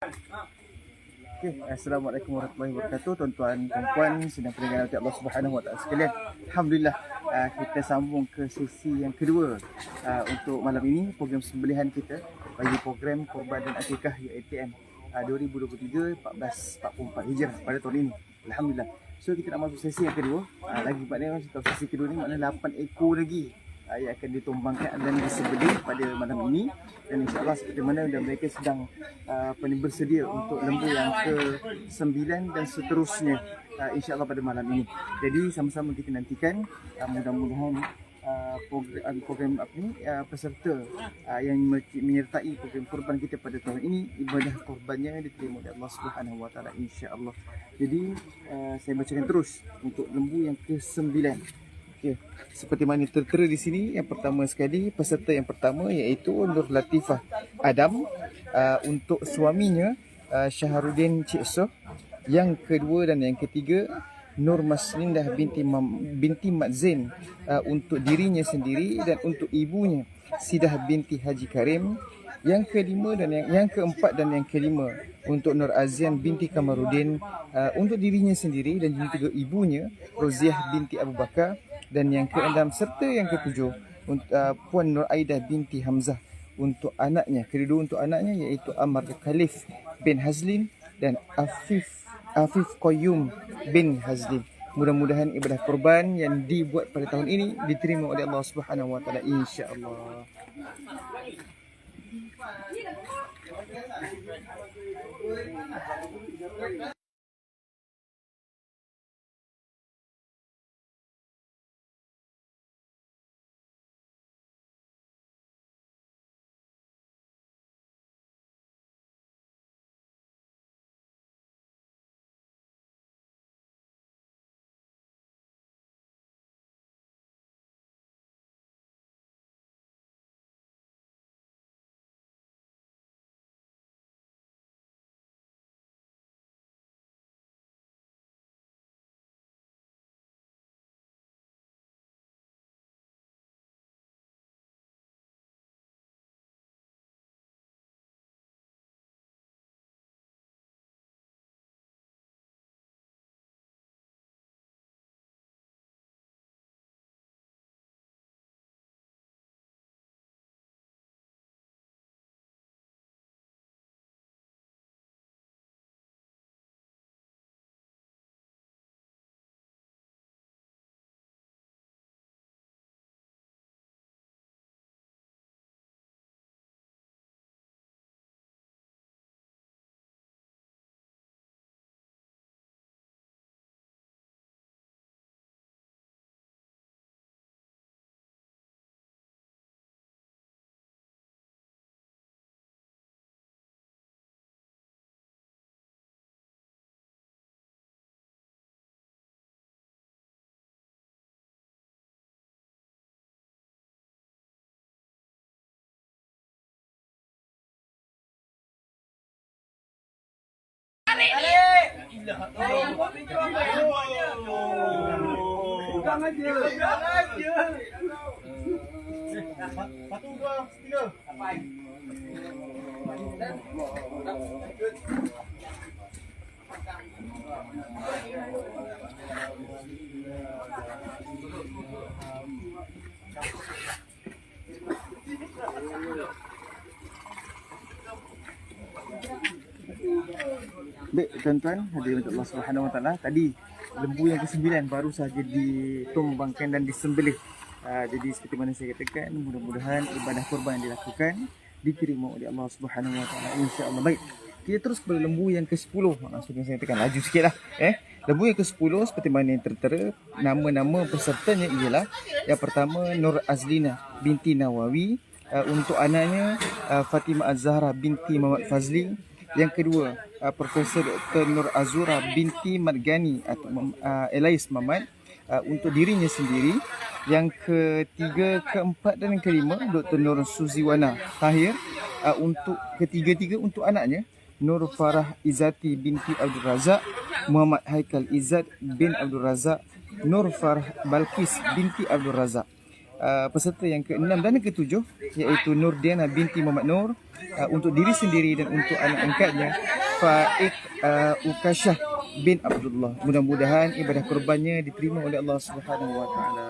Okay. Assalamualaikum warahmatullahi wabarakatuh. Tuan-tuan dan puan sedang pendengar Allah Subhanahu Wa Taala sekalian. Alhamdulillah kita sambung ke sesi yang kedua untuk malam ini, program sembelihan kita bagi program Korban dan Akikah UiTM 2023 1444 Hijrah pada tahun ini. Alhamdulillah. So kita nak masuk sesi yang kedua. Lagi maknanya sesi kedua ni maknanya 8 ekor lagi yang akan ditumbangkan dan disembelih pada malam ini, dan insyaAllah seperti mana dan mereka sedang bersedia untuk lembu yang ke-9 dan seterusnya insyaAllah pada malam ini. Jadi sama-sama kita nantikan, mudah-mudahan program peserta yang menyertai program korban kita pada tahun ini, ibadah korbannya diterima oleh Allah Subhanahu Wa Taala insya-Allah. Jadi saya bacakan terus untuk lembu yang ke-9. Okay. Seperti mana tertera di sini, yang pertama sekali, peserta yang pertama iaitu Nur Latifah Adam, untuk suaminya Syaharuddin Cik Soh. Yang kedua dan yang ketiga Nur Maslindah binti Mat Zain, untuk dirinya sendiri dan untuk ibunya Sidah binti Haji Karim. Yang kelima dan yang keempat dan yang kelima untuk Nur Azian binti Kamaruddin, untuk dirinya sendiri dan juga ibunya Roziah binti Abu Bakar. Dan yang keenam serta yang ketujuh Puan Nur Aidah binti Hamzah, untuk anaknya, kedua untuk anaknya iaitu Amar Khalif bin Hazlin dan Afif Qayyum bin Hazlin. Mudah-mudahan ibadah korban yang dibuat pada tahun ini diterima oleh Allah Subhanahu Wa Taala insya-Allah. Pegang aja. Satu, dua, tiga. Baik tuan-tuan, hadirin Allah Subhanahu Wa Taala, tadi lembu yang ke-9 baru saja ditumbangkan dan disembelih. Jadi seperti mana saya katakan, mudah-mudahan ibadah korban yang dilakukan diterima oleh Allah Subhanahu Wa Taala insya-Allah. Baik, kita terus kepada lembu yang ke-10. Maksudnya saya tekan laju sikitlah. Lembu yang ke-10 seperti mana yang tertera, nama-nama pesertanya ialah yang pertama Nur Azlina binti Nawawi, untuk anaknya Fatimah Az-Zahra binti Muhammad Fazli. Yang kedua, Profesor Dr. Nur Azura binti Margani atau Elais Mamat, untuk dirinya sendiri. Yang ketiga, keempat dan yang kelima Dr. Nur Suziwana Tahir, untuk ketiga-tiga untuk anaknya Nur Farah Izzati binti Abdul Razak, Muhammad Haikal Izzat bin Abdul Razak, Nur Farah Balkis binti Abdul Razak. peserta yang ke-6 dan ke-7 iaitu Nurdiana binti Muhammad Nur untuk diri sendiri dan untuk anak angkatnya Faik Ukashah bin Abdullah. Mudah-mudahan ibadah kurbannya diterima oleh Allah Subhanahu wa taala.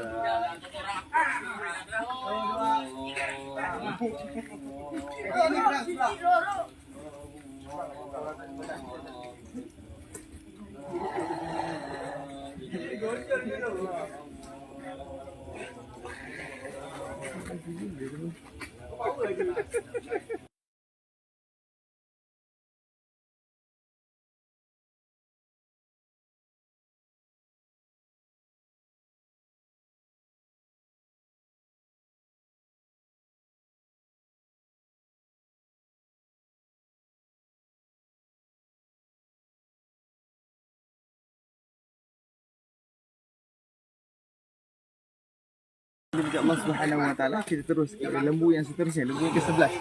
Dengan Allah Subhanahu wa taala, kita terus ke lembu yang seterusnya, lembu yang ke-11.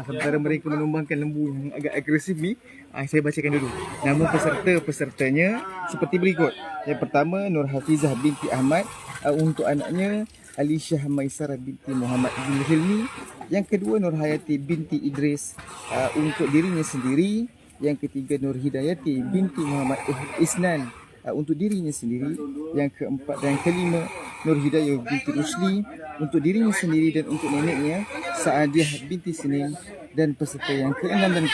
Sementara mereka menumbangkan lembu yang agak agresif ni, saya bacakan dulu. Nama pesertanya seperti berikut. Yang pertama Nur Hafizah binti Ahmad untuk anaknya Alisyah Maisarah binti Muhammad bin Hilmi. Yang kedua Nur Hayati binti Idris untuk dirinya sendiri. Yang ketiga Nur Hidayati binti Muhammad Isnan untuk dirinya sendiri. Yang keempat dan kelima Nur Hidayah binti Rusli untuk dirinya sendiri dan untuk neneknya Saadiah binti Senin. Dan peserta yang ke-6 dan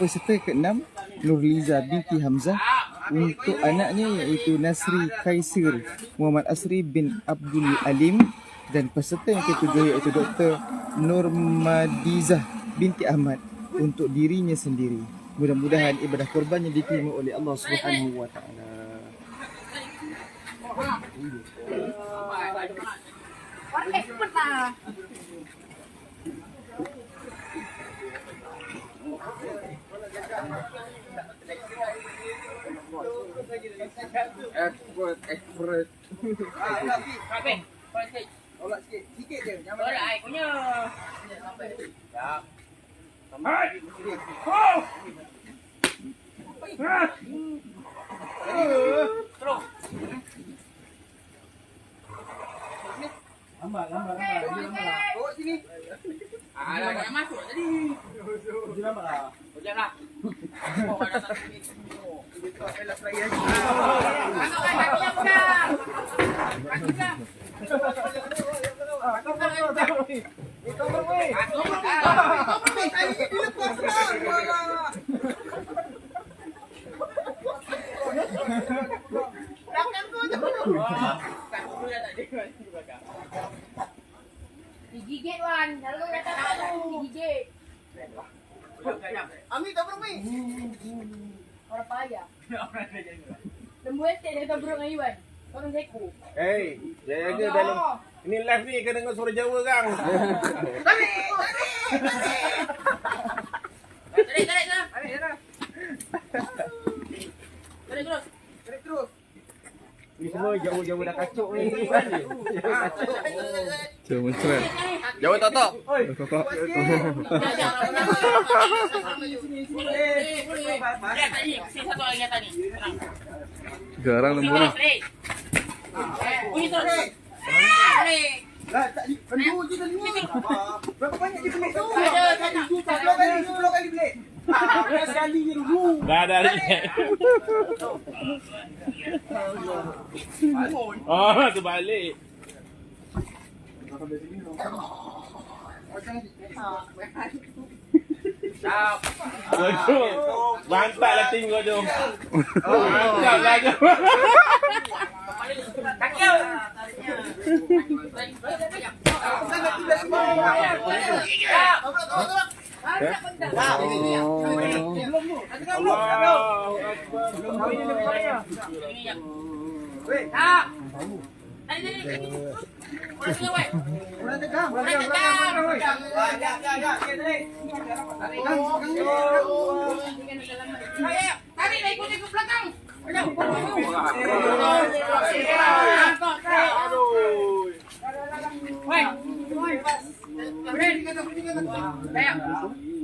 peserta ke-6 Nur Liza binti Hamzah untuk anaknya iaitu Nasri Kaisir Muhammad Asri bin Abdul Alim. Dan peserta yang ke-7 iaitu Dr. Nur Madizah binti Ahmad untuk dirinya sendiri. Mudah-mudahan ibadah kurbannya diterima oleh Allah Subhanahu wa taala. Expert. Tolak sikit je. Jangan banyak air punya. Siap. Hai. Oh. Terus. Lambat. Oh sini. Dah masuk tadi. Lambatlah. Janganlah. Oh ada satu ni. Oh, kita belah play lagi. Digigit Wan, lalu datang lalu digigit. Ami tak perlu. Orang payah. Lembu estek dia tak burung Iwan. Orang seko. Hei, jaga dalam. Ini live ni kena dengar suara Jawa kang. Tarik terus. Ni semua Jawa dah kacuk ni. Cuma cerai. Jawa tak. Garang lembu ni. Bunyi terus. Lembu je tadi ni. Berapa banyak dia beli? Ada 10 kali beli. Sekali je dulu. Dah ada lagi. Oh, tu balik. Mantap lah tim kau tu. Mantap lah tu.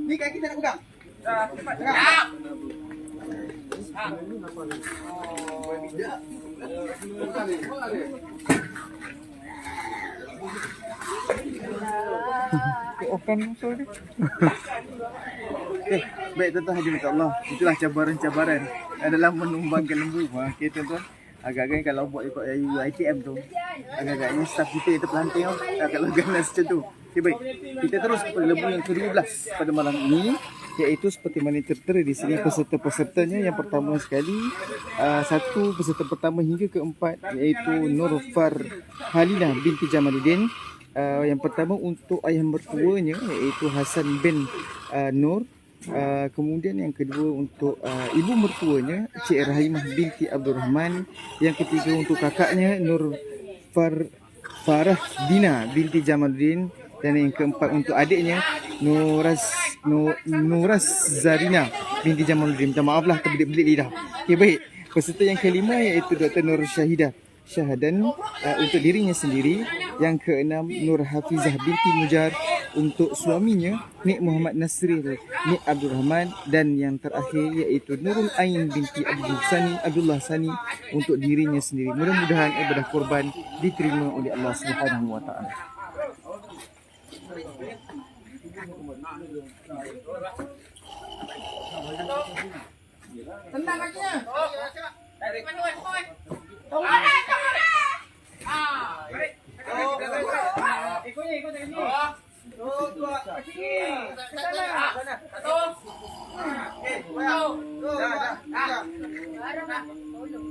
Ni kaki tak nak pegang. Cepat. Okan musuh dia. Okey, baik tuan-tuan hadirin Allah. Itulah cabaran-cabaran dalam menumbangkan lembu. Okey tuan-tuan. Agak-agak kalau buat ikut ITM tu, agak-agaknya staff kita itu pelanting tau. Kalau ganas macam tu. Okey baik. Kita terus kepada lembu yang ke-12 pada malam ini, iaitu seperti mana tertera di sini peserta-pesertanya. Yang pertama sekali, satu peserta pertama hingga keempat, iaitu Nur Farhalina binti Jamaluddin. Yang pertama untuk ayah mertuanya, iaitu Hasan bin Nur. Kemudian yang kedua untuk ibu mertuanya, Cik Rahimah binti Abdul Rahman. Yang ketiga untuk kakaknya, Nur Farah Dina binti Jamaluddin. Dan yang keempat untuk adiknya, Nuras Zarina binti Jamaluddin. Minta maaf lah terbelit-belit lidah. Okey baik. Peserta yang kelima iaitu Dr. Nur Syahadan untuk dirinya sendiri. Yang keenam Nur Hafizah binti Mujar untuk suaminya, Nik Muhammad Nasril Nik Abdul Rahman. Dan yang terakhir iaitu Nurul Ain binti Abdullah Sani untuk dirinya sendiri. Mudah-mudahan ibadah korban diterima oleh Allah Subhanahu Wa Taala. Tentang kakinya. Dari mana koi? Tunggu dah, tunggu dah. Baik. Ikut sini. Dua. Sini. Sana. Satu. Dah. Tolong.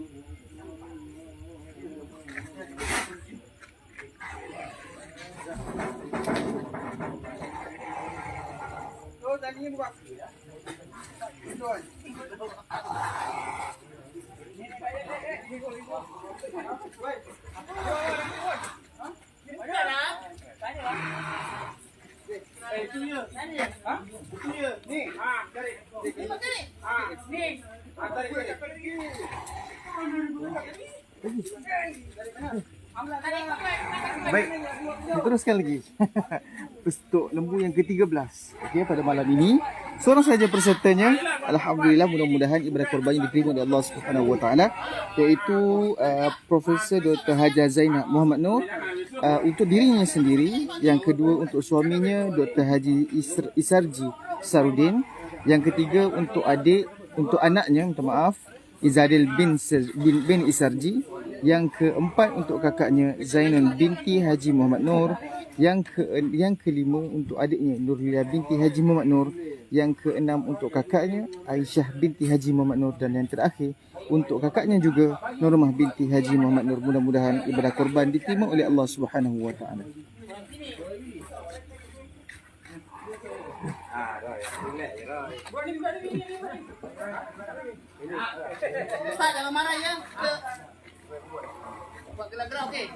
Tadinya buka. Baik, diteruskan lagi. Untuk lembu yang ke-13, okey, pada malam ini seorang saja pesertanya. Alhamdulillah, mudah-mudahan ibadah korbannya diterima oleh Allah Subhanahu Wa Taala, iaitu Profesor Dr. Hajar Zainab Muhammad Nur untuk dirinya sendiri. Yang kedua untuk suaminya, Dr. Haji Isarji Sarudin. Yang ketiga untuk anaknya, minta maaf, Izadil bin Isarji. Yang keempat untuk kakaknya, Zainul binti Haji Muhammad Nur. Yang kelima untuk adiknya, Nurlila binti Haji Muhammad Nur. Yang keenam untuk kakaknya, Aisyah binti Haji Muhammad Nur. Dan yang terakhir untuk kakaknya juga, Nurmah binti Haji Muhammad Nur. Mudah-mudahan ibadah korban diterima oleh Allah Subhanahu Wa Taala. Ustaz, jangan marah ya. Buat gerak-gerak, okey?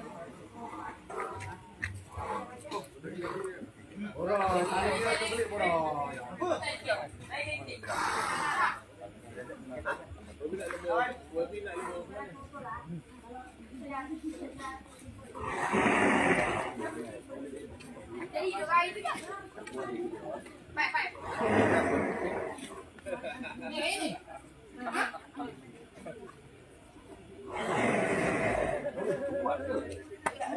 Jadi hidup air tu kan? Baik. Ni.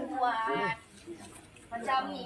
Buat macam ni.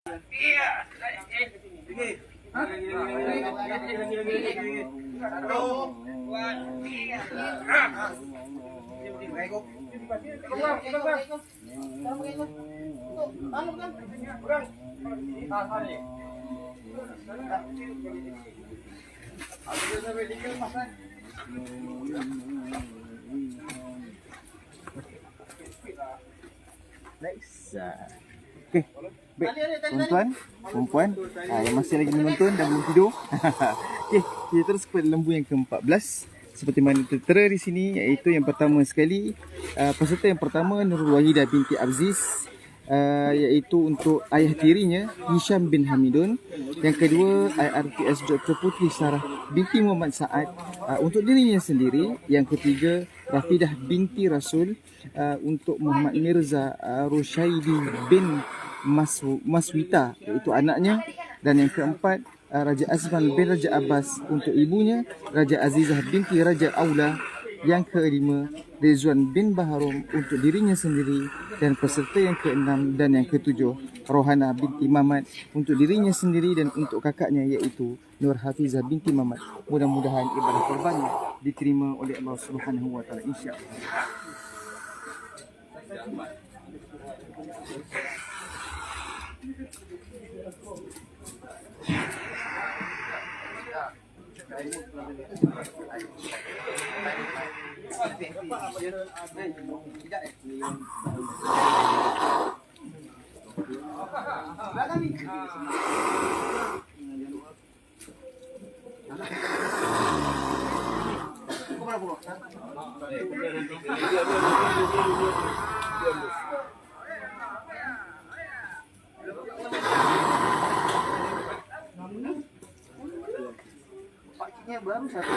Nice. Okey. Baik, tuan-tuan, perempuan yang masih lagi menonton dan belum tidur. Okey, kita terus kepada lembu yang ke-14. Seperti mana tertera di sini, iaitu yang pertama sekali, peserta yang pertama Nurul Wahidah binti Aziz, iaitu untuk ayah tirinya Hisham bin Hamidun. Yang kedua IRTS Dr. Putri Sarah binti Muhammad Saad untuk dirinya sendiri. Yang ketiga Rafidah binti Rasul untuk Muhammad Mirza Rushaidi bin Maswita, iaitu anaknya. Dan yang keempat Raja Azman bin Raja Abbas untuk ibunya Raja Azizah binti Raja Aula. Yang kelima Rizwan bin Baharum untuk dirinya sendiri. Dan peserta yang keenam dan yang ketujuh Rohana binti Mamat untuk dirinya sendiri dan untuk kakaknya, iaitu Nur Hafizah binti Mamat. Mudah-mudahan ibadah korbannya diterima oleh Allah Subhanahu wa taala, insya-Allah. Pakciknya baru satu.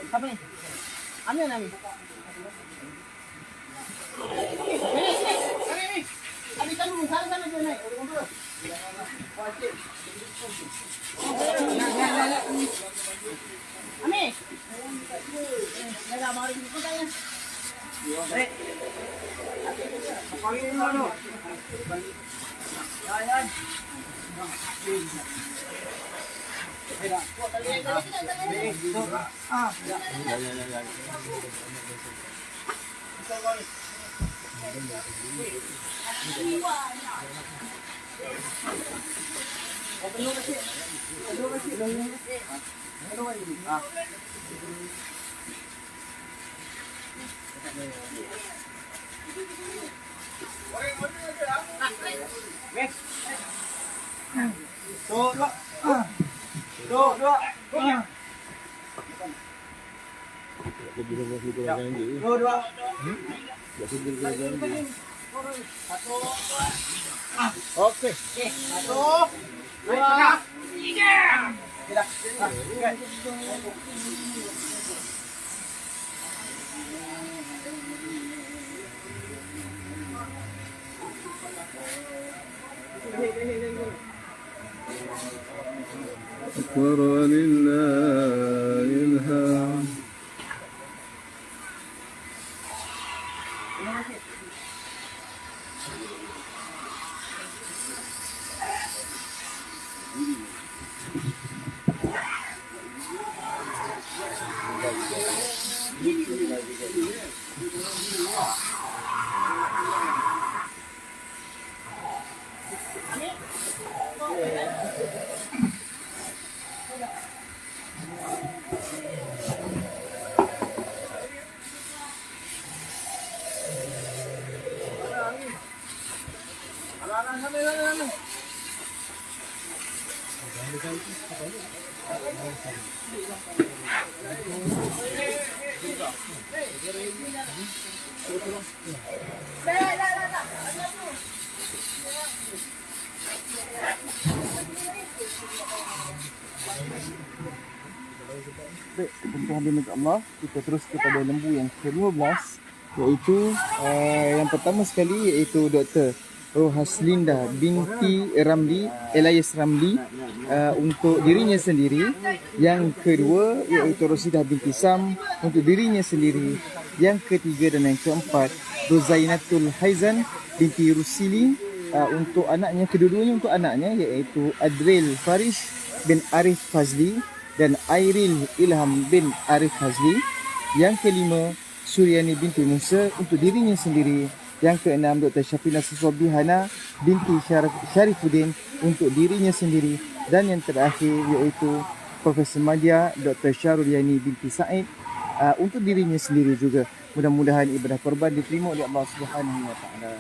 Apa ni? Ambil ni. Ambil dulu, sana dia naik. Ambil. Dah mari kita tanya. Baik. Panggil dulu. Ya. Okey. Satu, dua, tiga. أكبر لله الحمد. Dah. Baik, tentu hadirin Allah, kita terus kepada lembu yang ke-15, iaitu yang pertama sekali iaitu Dr. Rohaslinda binti Ramli, Elias Ramli, untuk dirinya sendiri. Yang kedua iaitu Rosidah binti Sam untuk dirinya sendiri. Yang ketiga dan yang keempat Rozainatul Haizan binti Rusili, untuk anaknya, kedua-duanya untuk anaknya, iaitu Adril Farish bin Arif Fazli dan Airil Ilham bin Arif Fazli. Yang kelima Suryani binti Musa untuk dirinya sendiri. Yang keenam Dr. Syafina Susobihana binti Syarifuddin untuk dirinya sendiri. Dan yang terakhir iaitu Profesor Madya Dr. Syarul Yani binti Said, untuk dirinya sendiri juga. Mudah-mudahan ibadah korban diterima oleh Allah Subhanahu Wa Taala.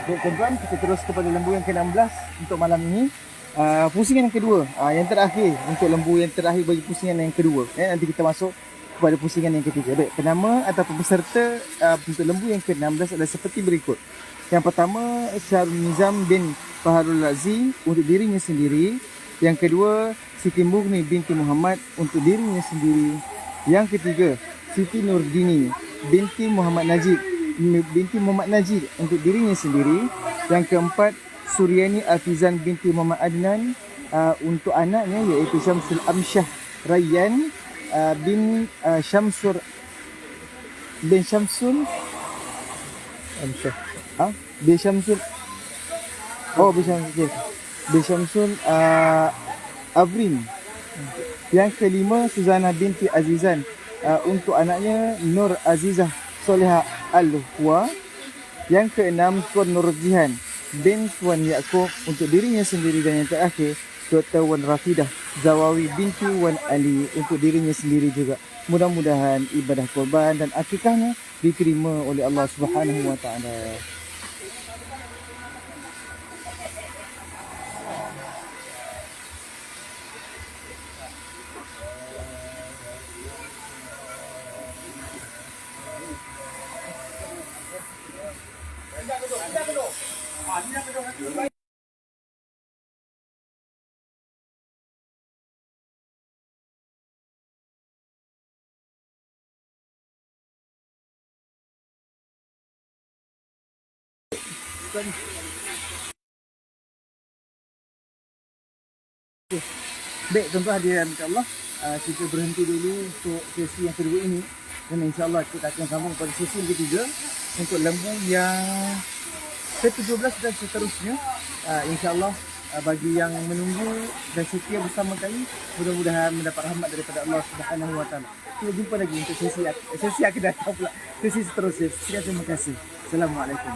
Baik tuan-tuan, kita terus kepada lembu yang ke-16 untuk malam ini. Pusingan yang kedua, yang terakhir untuk lembu yang terakhir bagi pusingan yang kedua. Nanti kita masuk kepada pusingan yang ketiga. Baik, penama atau peserta untuk lembu yang ke-16 adalah seperti berikut. Yang pertama, Syarul Nizam bin Faharul Lazi untuk dirinya sendiri. Yang kedua, Siti Mughni binti Muhammad untuk dirinya sendiri. Yang ketiga, Siti Nurdini binti Muhammad Najib untuk dirinya sendiri. Yang keempat, Suryani Afizan binti Muhammad Adnan untuk anaknya, iaitu Syamsul Amsyah Rayyan bin Syamsul Amsyah bin Syamsul Avrin. Yang kelima, Suzana binti Azizan untuk anaknya Nur Azizah Solehah Al-Hua. Yang keenam, Tuan Nurjihan bin Tuan Yaakob untuk dirinya sendiri. Dan yang terakhir, Dr. Wan Rafidah Zawawi binti Wan Ali untuk dirinya sendiri juga. Mudah-mudahan ibadah korban dan akikahnya diterima oleh Allah Subhanahu Wa Taala. Baik tuan-tuan hadirin insya-Allah, kita berhenti dulu untuk sesi yang kedua ini, dan insya-Allah kita akan sambung pada sesi yang ketiga untuk lembu yang ke-17 dan seterusnya. Insya-Allah bagi yang menunggu dan setia bersama kami, mudah-mudahan mendapat rahmat daripada Allah Subhanahu Wa Taala. Kita jumpa lagi untuk sesi akan datang pula, sesi seterusnya. Sekian, terima kasih. Assalamualaikum.